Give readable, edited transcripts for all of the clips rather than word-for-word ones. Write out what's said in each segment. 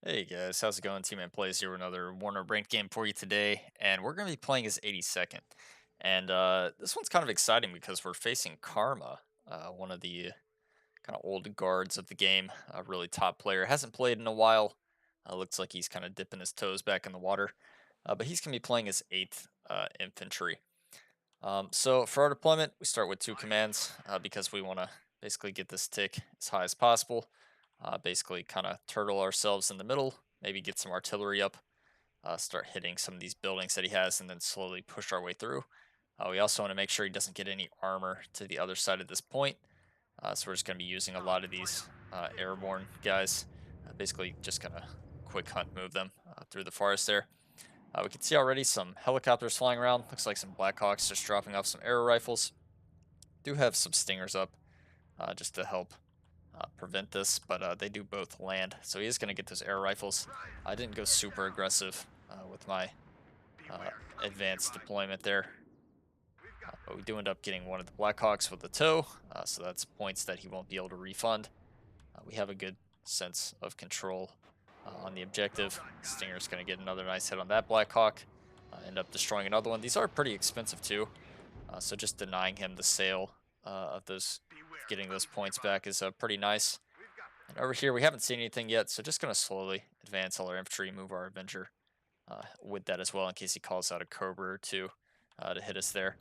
Hey guys, how's it going? tmanplays here with another Warner ranked game for you today, and we're going to be playing as 82nd. And this one's kind of exciting because we're facing Karma, one of the kind of old guards of the game, a really top player. Hasn't played in a while. Looks like he's kind of dipping his toes back in the water, but he's going to be playing as 8th infantry. So for our deployment, we start with two commands because we want to basically get this tick as high as possible. Basically, kind of turtle ourselves in the middle, maybe get some artillery up, start hitting some of these buildings that he has, and then slowly push our way through. We also want to make sure he doesn't get any armor to the other side of this point. So we're just going to be using a lot of these airborne guys, basically just going to quick hunt move them through the forest there. We can see already some helicopters flying around. Looks like some Blackhawks just dropping off some arrow rifles. Do have some stingers up just to help prevent this, but they do both land. So he is going to get those air rifles. I didn't go super aggressive with my uh, advanced deployment there, but we do end up getting one of the Blackhawks with the tow, so that's points that he won't be able to refund. We have a good sense of control on the objective. Stinger's going to get another nice hit on that Blackhawk, end up destroying another one. These are pretty expensive too, so just denying him the sale of those, getting those points back is pretty nice. And over here, we haven't seen anything yet, so just going to slowly advance all our infantry, move our Avenger with that as well, in case he calls out a Cobra or two to hit us there.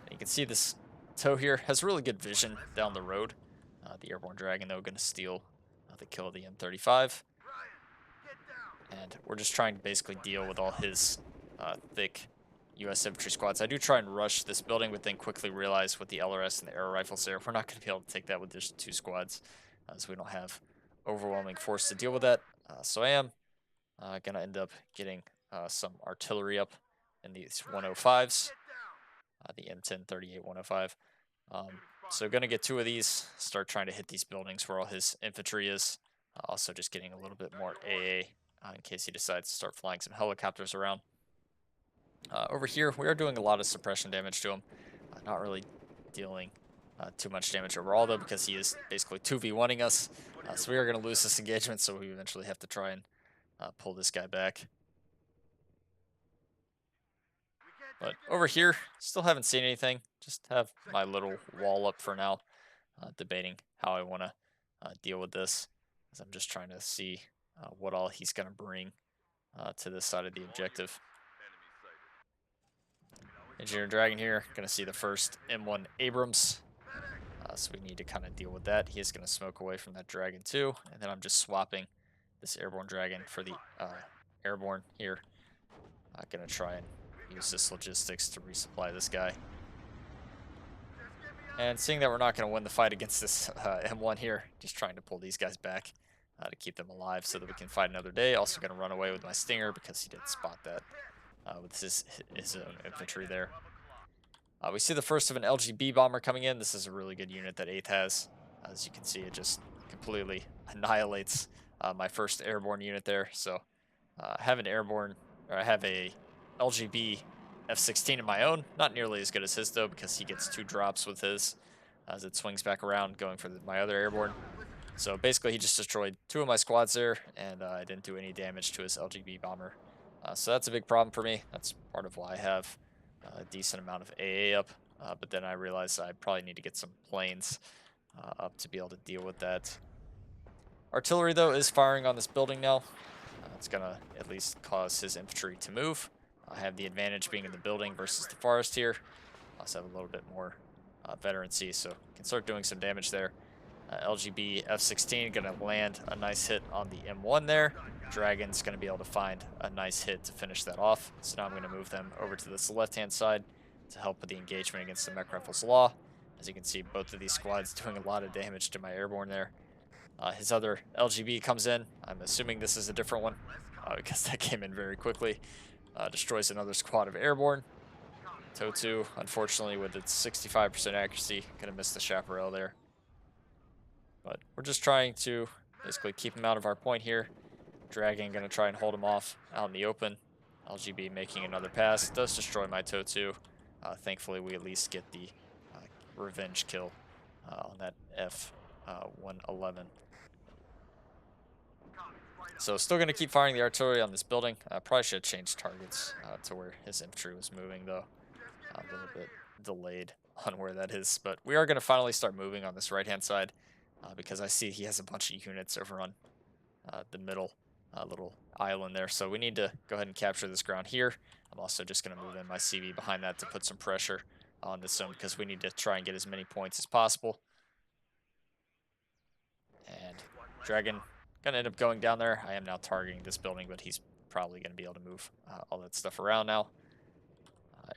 And you can see this tow here has really good vision down the road. The Airborne Dragon, though, going to steal the kill of the M35. And we're just trying to basically deal with all his thick U.S. infantry squads. I do try and rush this building, but then quickly realize with the LRS and the air rifles there, we're not going to be able to take that with just two squads, as we don't have overwhelming force to deal with that. So I am going to end up getting some artillery up in these 105s, the M1038 105. So going to get two of these, start trying to hit these buildings where all his infantry is. Also just getting a little bit more AA in case he decides to start flying some helicopters around. Over here, we are doing a lot of suppression damage to him. Not really dealing too much damage overall, though, because he is basically 2v1ing us. So we are going to lose this engagement, so we eventually have to try and pull this guy back. But over here, still haven't seen anything. Just have my little wall up for now, debating how I want to deal with this, as I'm just trying to see what all he's going to bring to this side of the objective. Engineer Dragon here, going to see the first M1 Abrams. So we need to kind of deal with that. He is going to smoke away from that Dragon too. And then I'm just swapping this Airborne Dragon for the Airborne here. I'm going to try and use this logistics to resupply this guy. And seeing that we're not going to win the fight against this M1 here, just trying to pull these guys back to keep them alive so that we can fight another day. Also going to run away with my Stinger because he did spot that with his own infantry there. We see the first of an LGB bomber coming in. This is a really good unit that 8th has. As you can see, it just completely annihilates my first airborne unit there. So I have an airborne, or I have a LGB F-16 of my own. Not nearly as good as his, though, because he gets 2 drops with his as it swings back around, going for my other airborne. So basically, he just destroyed 2 of my squads there, and I didn't do any damage to his LGB bomber. So that's a big problem for me. That's part of why I have a decent amount of AA up. But then I realized I probably need to get some planes up to be able to deal with that. Artillery, though, is firing on this building now. It's going to at least cause his infantry to move. I have the advantage being in the building versus the forest here. I also have a little bit more veterancy, so can start doing some damage there. LGB F-16 going to land a nice hit on the M1 there. Dragon's going to be able to find a nice hit to finish that off. So now I'm going to move them over to this left-hand side to help with the engagement against the Mech Rifles Law. As you can see, both of these squads doing a lot of damage to my airborne there. His other LGB comes in. I'm assuming this is a different one because that came in very quickly. Destroys another squad of airborne. TOW2, unfortunately, with its 65% accuracy, going to miss the chaparral there. But we're just trying to basically keep him out of our point here. Dragon going to try and hold him off out in the open. LGB making another pass. Does destroy my TOW2. Thankfully, we at least get the revenge kill on that F-111. So still going to keep firing the artillery on this building. Probably should have changed targets to where his infantry was moving, though. A little bit delayed on where that is. But we are going to finally start moving on this right-hand side because I see he has a bunch of units over on the middle little island there. So we need to go ahead and capture this ground here. I'm also just going to move in my CV behind that to put some pressure on this zone because we need to try and get as many points as possible. And Dragon gonna end up going down there. I am now targeting this building, but he's probably gonna be able to move all that stuff around now.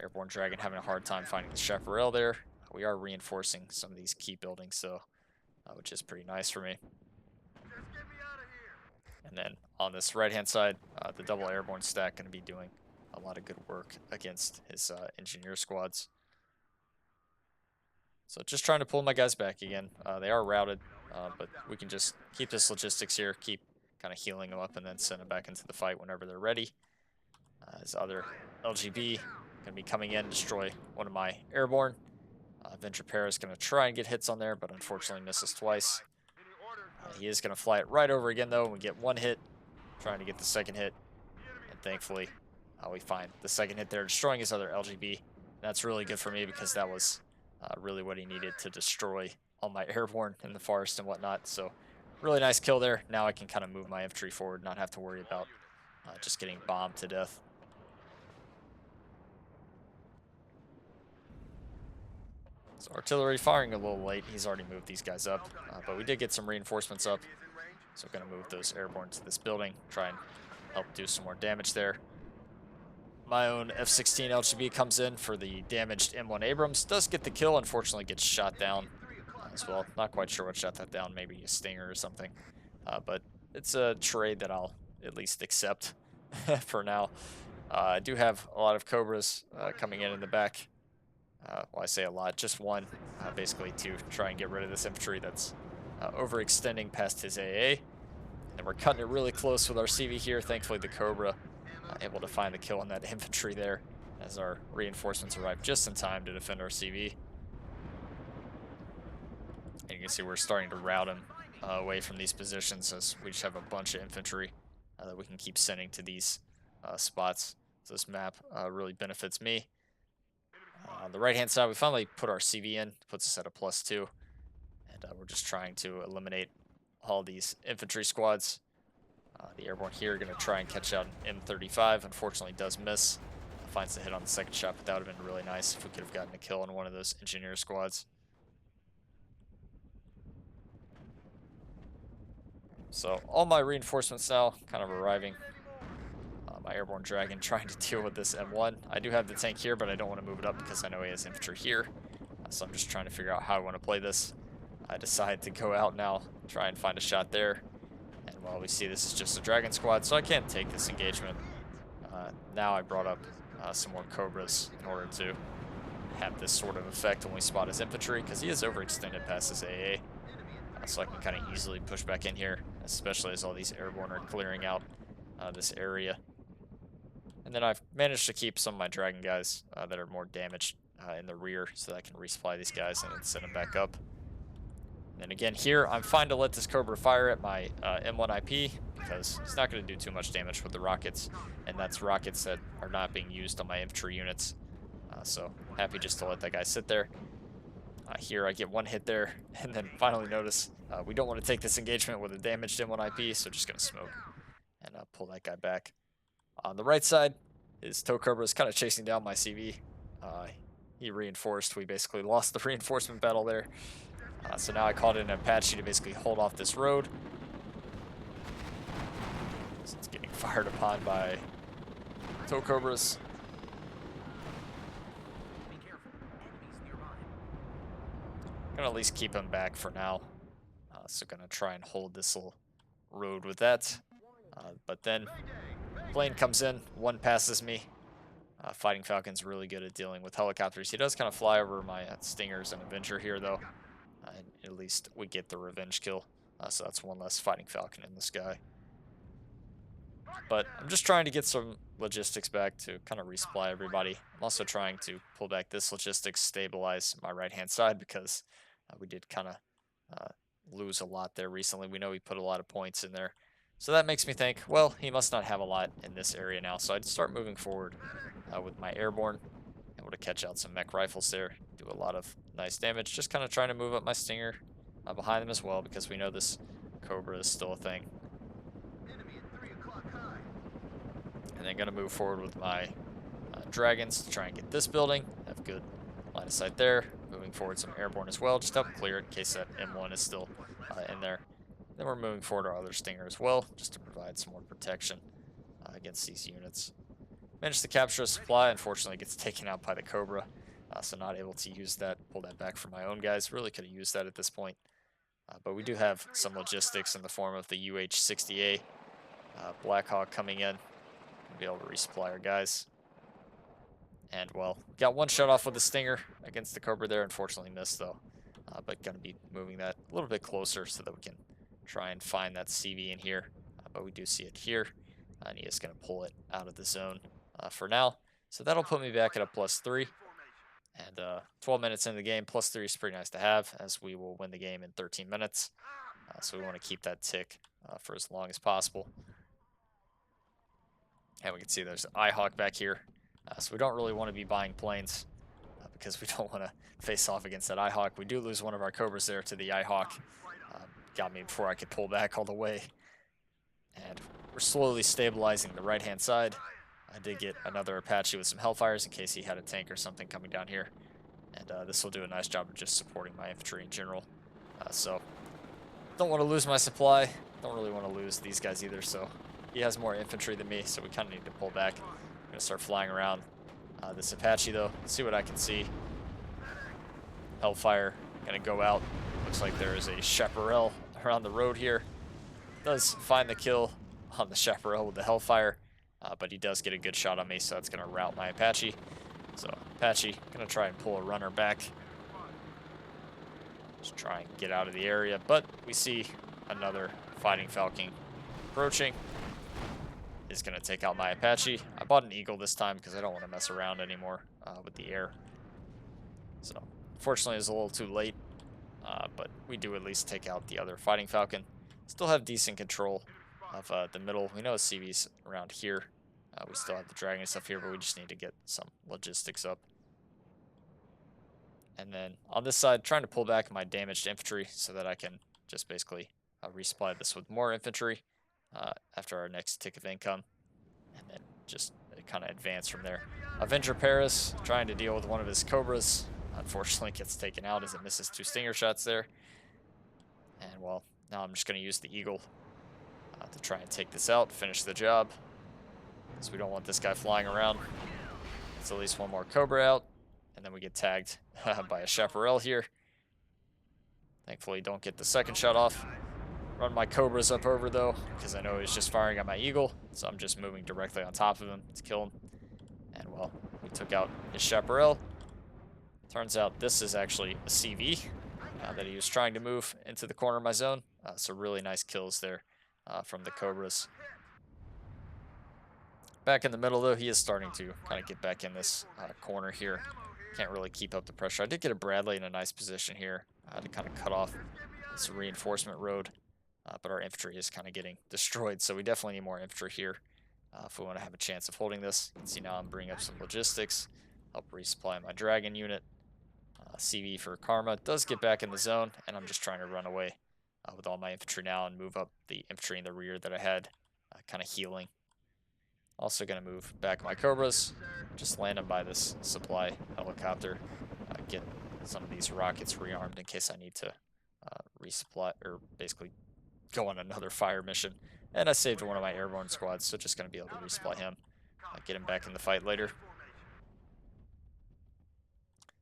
Airborne Dragon having a hard time finding the chaparral there. We are reinforcing some of these key buildings, so which is pretty nice for me. And then on this right-hand side, the double airborne stack going to be doing a lot of good work against his engineer squads. So just trying to pull my guys back again. They are routed, but we can just keep this logistics here, keep kind of healing them up, and then send them back into the fight whenever they're ready. His other LGB going to be coming in, destroy one of my airborne. Venture Pair is going to try and get hits on there, but unfortunately misses twice. He is going to fly it right over again, though, and we get one hit, trying to get the second hit. And thankfully, we find the second hit there, destroying his other LGB. That's really good for me because that was really what he needed to destroy all my airborne in the forest and whatnot. So really nice kill there. Now I can kind of move my infantry forward, not have to worry about just getting bombed to death. So artillery firing a little late. He's already moved these guys up, but we did get some reinforcements up. So we're going to move those airborne to this building, try and help do some more damage there. My own F-16 LGB comes in for the damaged M1 Abrams. Does get the kill, unfortunately gets shot down as well. Not quite sure what shot that down, maybe a Stinger or something. But it's a trade that I'll at least accept for now. I do have a lot of Cobras coming in the back. Well, I say a lot, just one, basically to try and get rid of this infantry that's overextending past his AA. And we're cutting it really close with our CV here. Thankfully, the Cobra able to find the kill on that infantry there as our reinforcements arrive just in time to defend our CV. And you can see we're starting to route him away from these positions as we just have a bunch of infantry that we can keep sending to these spots. So this map really benefits me. On the right-hand side, we finally put our CV in, puts us at a +2. And we're just trying to eliminate all these infantry squads. The airborne here are going to try and catch out an M35. Unfortunately, does miss. Finds the hit on the second shot, but that would have been really nice if we could have gotten a kill on one of those engineer squads. So all my reinforcements now kind of arriving. My airborne dragon trying to deal with this M1. I do have the tank here, but I don't want to move it up because I know he has infantry here. So I'm just trying to figure out how I want to play this. I decide to go out now, try and find a shot there. And while we see this is just a dragon squad, so I can't take this engagement. Now I brought up some more Cobras in order to have this sort of effect when we spot his infantry, because he is overextended past his AA. So I can kind of easily push back in here, especially as all these airborne are clearing out this area. And then I've managed to keep some of my dragon guys that are more damaged in the rear so that I can resupply these guys and then send them back up. And again, here, I'm fine to let this Cobra fire at my M1 IP because it's not going to do too much damage with the rockets, and that's rockets that are not being used on my infantry units. So happy just to let that guy sit there. Here, I get one hit there, and then finally notice we don't want to take this engagement with a damaged M1 IP, so just going to smoke and pull that guy back. On the right side, his tow Cobra is kind of chasing down my CV. He reinforced. We basically lost the reinforcement battle there. So now I called in an Apache to basically hold off this road. So it's getting fired upon by tow Cobras. Gonna at least keep him back for now. So gonna try and hold this little road with that. But then plane comes in, one passes me. Fighting Falcon's really good at dealing with helicopters. He does kind of fly over my Stingers and Avenger here, though. And at least we get the revenge kill. So that's one less Fighting Falcon in the sky. But I'm just trying to get some logistics back to kind of resupply everybody. I'm also trying to pull back this logistics, stabilize my right-hand side, because we did kind of lose a lot there recently. We know we put a lot of points in there. So that makes me think, well, he must not have a lot in this area now. So I'd start moving forward with my airborne, able to catch out some mech rifles there, do a lot of nice damage. Just kind of trying to move up my Stinger behind them as well, because we know this Cobra is still a thing. And then going to move forward with my dragons to try and get this building. Have good line of sight there. Moving forward some airborne as well, just to help clear it in case that M1 is still in there. Then we're moving forward our other Stinger as well, just to provide some more protection against these units. Managed to capture a supply. Unfortunately, gets taken out by the Cobra, so not able to use that, pull that back for my own guys. Really could have used that at this point. But we do have some logistics in the form of the UH-60A Blackhawk coming in. We'll be able to resupply our guys. And, well, got one shot off with the Stinger against the Cobra there. Unfortunately missed, though. But going to be moving that a little bit closer so that we can try and find that CV in here. But we do see it here. And he is going to pull it out of the zone for now. So that'll put me back at a +3. And 12 minutes into the game, +3 is pretty nice to have, as we will win the game in 13 minutes. So we want to keep that tick for as long as possible. And we can see there's an iHawk back here. So we don't really want to be buying planes because we don't want to face off against that iHawk. We do lose one of our Cobras there to the iHawk. Got me before I could pull back all the way. And we're slowly stabilizing the right-hand side. I did get another Apache with some Hellfires in case he had a tank or something coming down here. And this will do a nice job of just supporting my infantry in general. So don't want to lose my supply. Don't really want to lose these guys either. So he has more infantry than me, so we kind of need to pull back. I'm going to start flying around this Apache, though. See what I can see. Hellfire going to go out. Looks like there is a Chaparral around the road here. Does find the kill on the Chaparral with the Hellfire, but he does get a good shot on me, so that's going to rout my Apache. So Apache going to try and pull a runner back. Just try and get out of the area, but we see another Fighting Falcon approaching. Is going to take out my Apache. I bought an Eagle this time because I don't want to mess around anymore with the air. So unfortunately it's a little too late, but we do at least take out the other Fighting Falcon. Still have decent control of the middle. We know CV's around here. We still have the Dragon and stuff here, but we just need to get some logistics up. And then on this side, trying to pull back my damaged infantry so that I can just basically resupply this with more infantry after our next tick of income. And then just kind of advance from there. Avenger Paris trying to deal with one of his Cobras. Unfortunately gets taken out as it misses 2 Stinger shots there. And, well, now I'm just going to use the Eagle to try and take this out, finish the job. So we don't want this guy flying around. It's at least one more Cobra out. And then we get tagged by a Chaparral here. Thankfully, don't get the second shot off. Run my Cobras up over, though, because I know he's just firing at my Eagle. So I'm just moving directly on top of him to kill him. And, well, we took out his Chaparral. Turns out this is actually a CV that he was trying to move into the corner of my zone. So really nice kills there from the Cobras. Back in the middle, though, he is starting to kind of get back in this corner here. Can't really keep up the pressure. I did get a Bradley in a nice position here to kind of cut off this reinforcement road. But our infantry is kind of getting destroyed, so we definitely need more infantry here if we want to have a chance of holding this. You can see now I'm bringing up some logistics, help resupply my Dragon unit. CV for Karma does get back in the zone, and I'm just trying to run away with all my infantry now and move up the infantry in the rear that I had, kind of healing. Also going to move back my Cobras, just land them by this supply helicopter, get some of these rockets rearmed in case I need to resupply, or basically go on another fire mission. And I saved one of my airborne squads, so just going to be able to resupply him, get him back in the fight later.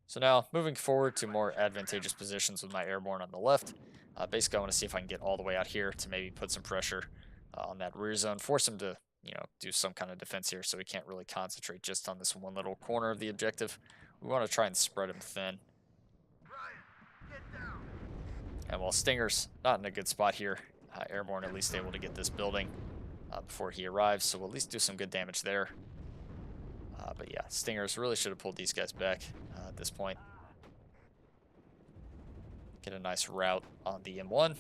So now, moving forward to more advantageous positions with my airborne on the left. Basically, I want to see if I can get all the way out here to maybe put some pressure on that rear zone, force him to, do some kind of defense here so he can't really concentrate just on this one little corner of the objective. We want to try and spread him thin. And while Stinger's not in a good spot here, airborne at least able to get this building before he arrives, so we'll at least do some good damage there. But yeah, Stingers really should have pulled these guys back at this point. Get a nice route on the M1.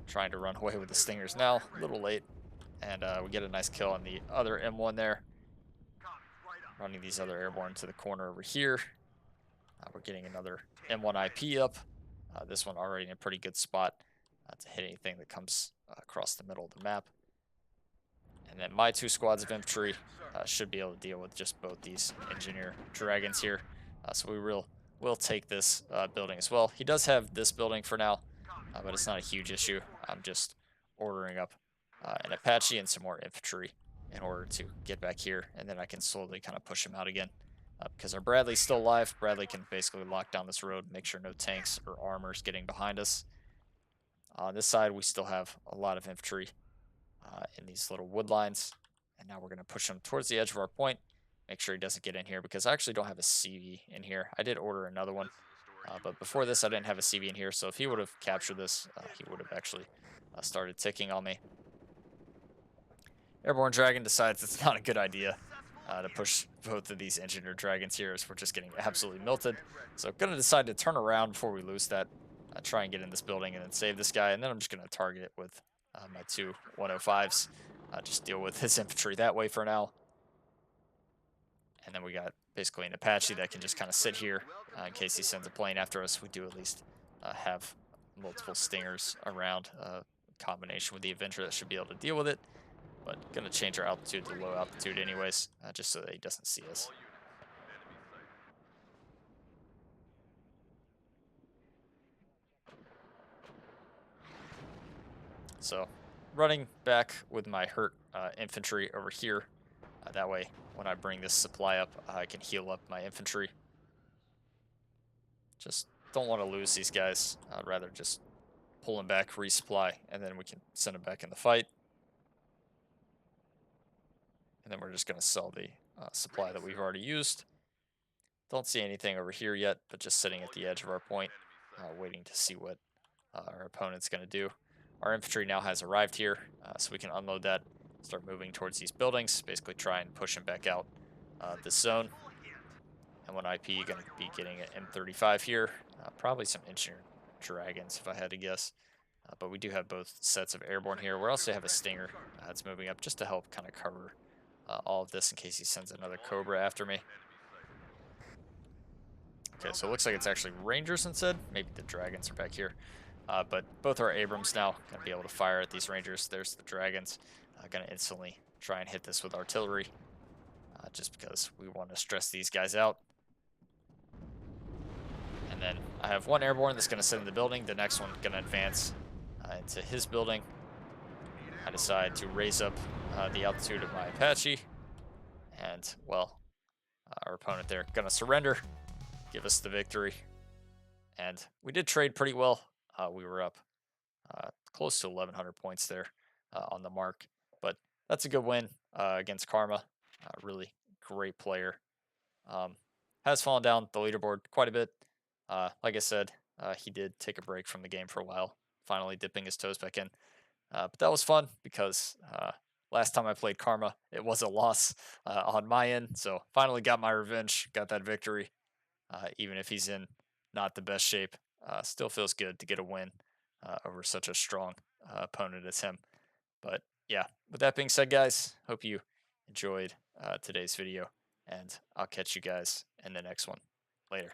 Trying to run away with the Stingers now. A little late. and we get a nice kill on the other M1 there. Running these other airborne to the corner over here. We're getting another M1 IP up. This one already in a pretty good spot to hit anything that comes across the middle of the map. And then my 2 squads of infantry should be able to deal with just both these engineer dragons here. So we'll take this building as well. He does have this building for now, but it's not a huge issue. I'm just ordering up an Apache and some more infantry in order to get back here, and then I can slowly kind of push him out again. Because our Bradley's still alive, Bradley can basically lock down this road, make sure no tanks or armors getting behind us. On this side, we still have a lot of infantry in these little wood lines. And now we're going to push him towards the edge of our point. Make sure he doesn't get in here because I actually don't have a CV in here. I did order another one. But before this, I didn't have a CV in here. So if he would have captured this, he would have actually started ticking on me. Airborne Dragon decides it's not a good idea to push both of these Engineer Dragons here as we're just getting absolutely melted. So I'm going to decide to turn around before we lose that. Try and get in this building and then save this guy. And then I'm just going to target it with my 2 105s. Just deal with his infantry that way for now. And then we got basically an Apache that can just kind of sit here in case he sends a plane after us. We do at least have multiple Stingers around, combination with the Avenger that should be able to deal with it. But going to change our altitude to low altitude anyways, just so that he doesn't see us. So running back with my hurt infantry over here. That way, when I bring this supply up, I can heal up my infantry. Just don't want to lose these guys. I'd rather just pull them back, resupply, and then we can send them back in the fight. And then we're just going to sell the supply that we've already used. Don't see anything over here yet, but just sitting at the edge of our point, waiting to see what our opponent's going to do. Our infantry now has arrived here, so we can unload that, start moving towards these buildings, basically try and push them back out this zone. And one IP going to be getting an M35 here, probably some engineered dragons if I had to guess. But we do have both sets of airborne here. We also have a Stinger that's moving up just to help kind of cover all of this in case he sends another Cobra after me. Okay, so it looks like it's actually Rangers instead. Maybe the Dragons are back here. But both our Abrams now going to be able to fire at these Rangers. There's the Dragons. Going to instantly try and hit this with artillery. Just because we want to stress these guys out. And then I have one airborne that's going to sit in the building. The next one going to advance into his building. I decide to raise up the altitude of my Apache. And, well, our opponent there going to surrender. Give us the victory. And we did trade pretty well. We were up close to 1,100 points there on the mark. But that's a good win against Karma. Really great player. Has fallen down the leaderboard quite a bit. Like I said, he did take a break from the game for a while, finally dipping his toes back in. But that was fun because last time I played Karma, it was a loss on my end. So finally got my revenge, got that victory. Even if he's in not the best shape, still feels good to get a win over such a strong opponent as him. But yeah, with that being said, guys, hope you enjoyed today's video, and I'll catch you guys in the next one. Later.